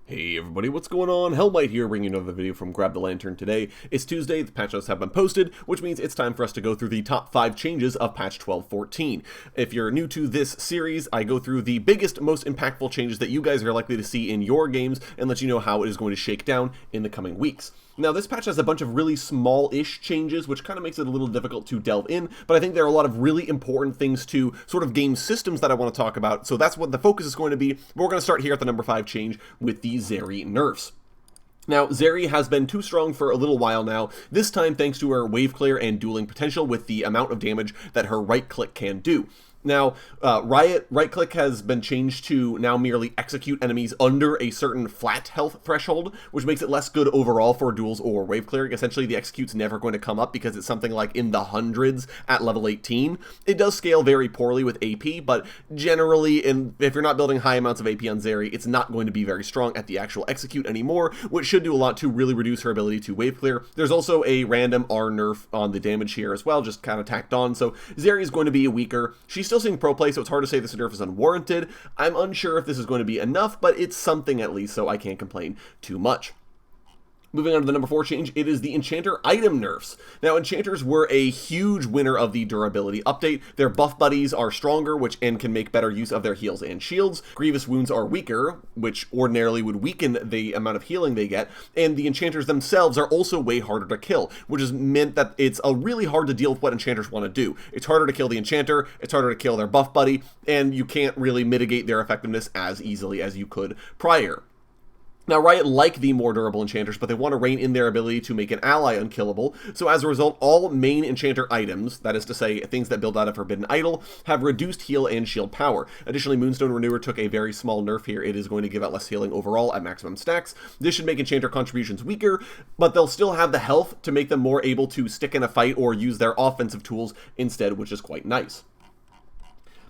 Hey everybody, what's going on? Hellmite here, bringing you another video from Grab the Lantern today. It's Tuesday, the patch notes have been posted, which means it's time for us to go through the top 5 changes of patch 12.14. If you're new to this series, I go through the biggest, most impactful changes that you guys are likely to see in your games and let you know how it is going to shake down in the coming weeks. Now, this patch has a bunch of really small-ish changes, which kind of makes it a little difficult to delve in, but I think there are a lot of really important things to sort of game systems that I want to talk about, so that's what the focus is going to be. But we're going to start here at the number 5 change with the Zeri nerfs. Now, Zeri has been too strong for a little while now, this time thanks to her wave clear and dueling potential with the amount of damage that her right-click can do. Now, Riot right-click has been changed to now merely execute enemies under a certain flat health threshold, which makes it less good overall for duels or wave clearing. Essentially, the execute's never going to come up because it's something like in the hundreds at level 18. It does scale very poorly with AP, but generally, if you're not building high amounts of AP on Zeri, it's not going to be very strong at the actual execute anymore, which should do a lot to really reduce her ability to wave clear. There's also a random R nerf on the damage here as well, just kind of tacked on, so Zeri is going to be weaker. She's still seeing pro play, so it's hard to say this nerf is unwarranted. I'm unsure if this is going to be enough, but it's something at least, so I can't complain too much. Moving on to the number 4 change, it is the Enchanter item nerfs. Now, Enchanters were a huge winner of the durability update. Their buff buddies are stronger, and can make better use of their heals and shields. Grievous wounds are weaker, which ordinarily would weaken the amount of healing they get. And the Enchanters themselves are also way harder to kill, which has meant that it's really hard to deal with what Enchanters want to do. It's harder to kill the Enchanter, it's harder to kill their buff buddy, and you can't really mitigate their effectiveness as easily as you could prior. Now, Riot like the more durable enchanters, but they want to rein in their ability to make an ally unkillable, so as a result, all main enchanter items, that is to say, things that build out of Forbidden Idol, have reduced heal and shield power. Additionally, Moonstone Renewer took a very small nerf here. It is going to give out less healing overall at maximum stacks. This should make enchanter contributions weaker, but they'll still have the health to make them more able to stick in a fight or use their offensive tools instead, which is quite nice.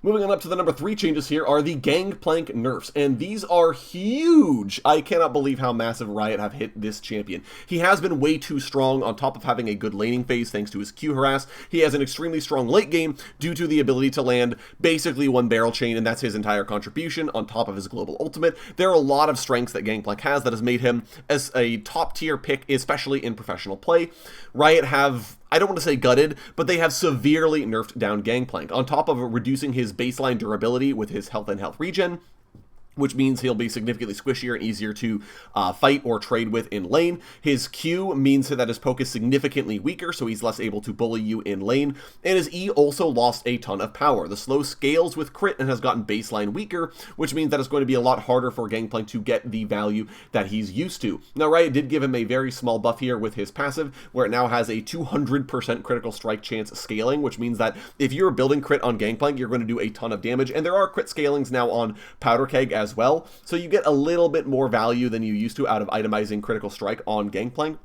Moving on up to the number 3 changes here are the Gangplank nerfs, and these are huge! I cannot believe how massive Riot have hit this champion. He has been way too strong on top of having a good laning phase thanks to his Q harass. He has an extremely strong late game due to the ability to land basically one barrel chain, and that's his entire contribution on top of his global ultimate. There are a lot of strengths that Gangplank has that has made him as a top tier pick, especially in professional play. Riot have, I don't want to say gutted, but they have severely nerfed down Gangplank, on top of reducing his baseline durability with his health and health regen, which means he'll be significantly squishier and easier to fight or trade with in lane. His Q means that his poke is significantly weaker, so he's less able to bully you in lane, and his E also lost a ton of power. The slow scales with crit and has gotten baseline weaker, which means that it's going to be a lot harder for Gangplank to get the value that he's used to. Now, Riot did give him a very small buff here with his passive, where it now has a 200% critical strike chance scaling, which means that if you're building crit on Gangplank, you're going to do a ton of damage, and there are crit scalings now on Powder Keg as well, so you get a little bit more value than you used to out of itemizing critical strike on Gangplank.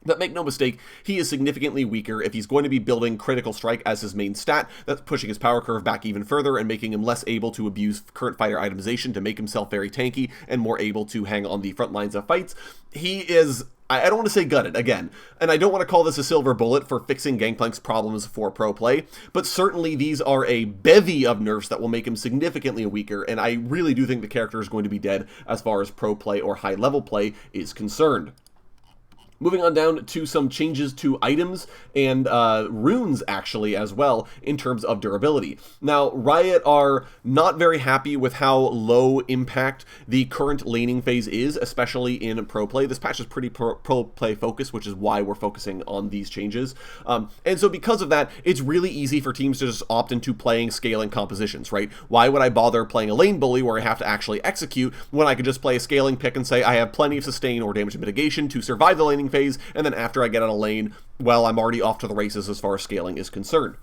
But make no mistake, he is significantly weaker if he's going to be building critical strike as his main stat. That's pushing his power curve back even further and making him less able to abuse current fighter itemization to make himself very tanky and more able to hang on the front lines of fights. He is, I don't want to say gutted, again, and I don't want to call this a silver bullet for fixing Gangplank's problems for pro play, but certainly these are a bevy of nerfs that will make him significantly weaker, and I really do think the character is going to be dead as far as pro play or high level play is concerned. Moving on down to some changes to items and runes, actually, as well, in terms of durability. Now, Riot are not very happy with how low impact the current laning phase is, especially in pro play. This patch is pretty pro play focused, which is why we're focusing on these changes. And so because of that, it's really easy for teams to just opt into playing scaling compositions, right? Why would I bother playing a lane bully where I have to actually execute when I could just play a scaling pick and say I have plenty of sustain or damage mitigation to survive the laning phase, and then after I get out of lane, well, I'm already off to the races as far as scaling is concerned.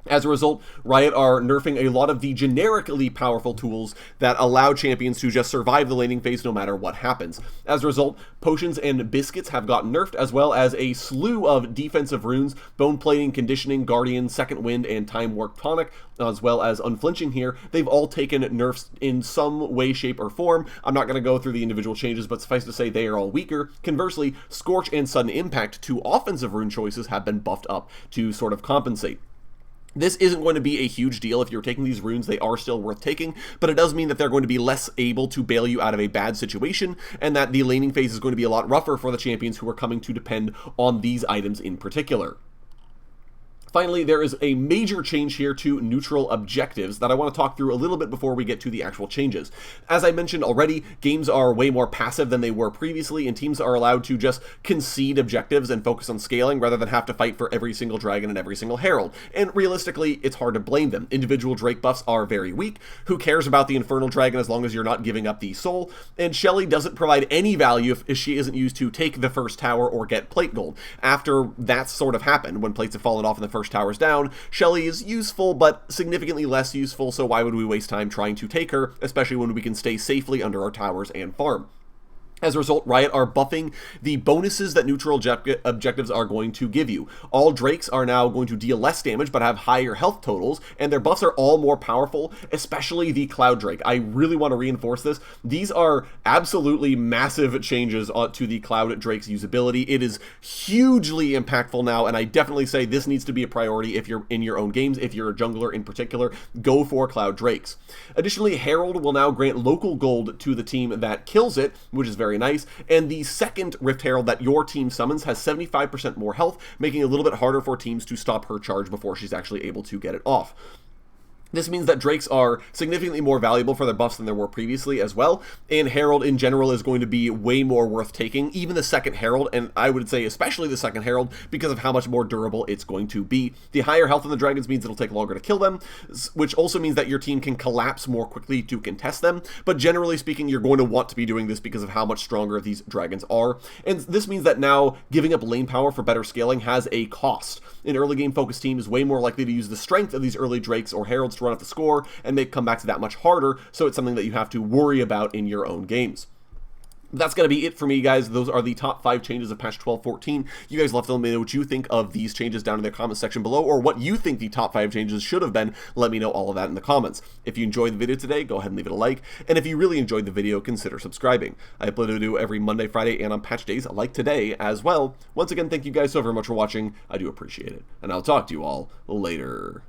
As a result, Riot are nerfing a lot of the generically powerful tools that allow champions to just survive the laning phase no matter what happens. As a result, potions and biscuits have gotten nerfed, as well as a slew of defensive runes, bone plating, conditioning, guardian, second wind, and time warp tonic, as well as unflinching here. They've all taken nerfs in some way, shape, or form. I'm not going to go through the individual changes, but suffice to say they are all weaker. Conversely, Scorch and Sudden Impact, two offensive rune choices, have been buffed up to sort of compensate. This isn't going to be a huge deal. If you're taking these runes, they are still worth taking, but it does mean that they're going to be less able to bail you out of a bad situation, and that the laning phase is going to be a lot rougher for the champions who are coming to depend on these items in particular. Finally, there is a major change here to neutral objectives that I want to talk through a little bit before we get to the actual changes. As I mentioned already, games are way more passive than they were previously, and teams are allowed to just concede objectives and focus on scaling rather than have to fight for every single dragon and every single herald. And realistically, it's hard to blame them. Individual Drake buffs are very weak. Who cares about the Infernal Dragon as long as you're not giving up the soul? And Shelly doesn't provide any value if she isn't used to take the first tower or get plate gold. After that's sort of happened, when plates have fallen off in the first towers down, Shelly is useful, but significantly less useful, so why would we waste time trying to take her, especially when we can stay safely under our towers and farm? As a result, Riot are buffing the bonuses that neutral objectives are going to give you. All Drakes are now going to deal less damage but have higher health totals, and their buffs are all more powerful, especially the Cloud Drake. I really want to reinforce this. These are absolutely massive changes to the Cloud Drake's usability. It is hugely impactful now, and I definitely say this needs to be a priority if you're in your own games. If you're a jungler in particular, go for Cloud Drakes. Additionally, Herald will now grant local gold to the team that kills it, which is very nice, and the second Rift Herald that your team summons has 75% more health, making it a little bit harder for teams to stop her charge before she's actually able to get it off. This means that Drakes are significantly more valuable for their buffs than there were previously as well, and Herald in general is going to be way more worth taking, even the second Herald, and I would say especially the second Herald, because of how much more durable it's going to be. The higher health in the dragons means it'll take longer to kill them, which also means that your team can collapse more quickly to contest them, but generally speaking, you're going to want to be doing this because of how much stronger these dragons are, and this means that now giving up lane power for better scaling has a cost. An early game focused team is way more likely to use the strength of these early Drakes or Heralds to run up the score and make comebacks that much harder, so it's something that you have to worry about in your own games. That's going to be it for me, guys. Those are the top 5 changes of patch 12.14. You guys let me know what you think of these changes down in the comment section below, or what you think the top 5 changes should have been. Let me know all of that in the comments. If you enjoyed the video today, go ahead and leave it a like, and if you really enjoyed the video, consider subscribing. I upload a video every Monday, Friday, and on patch days like today as well. Once again, thank you guys so very much for watching. I do appreciate it, and I'll talk to you all later.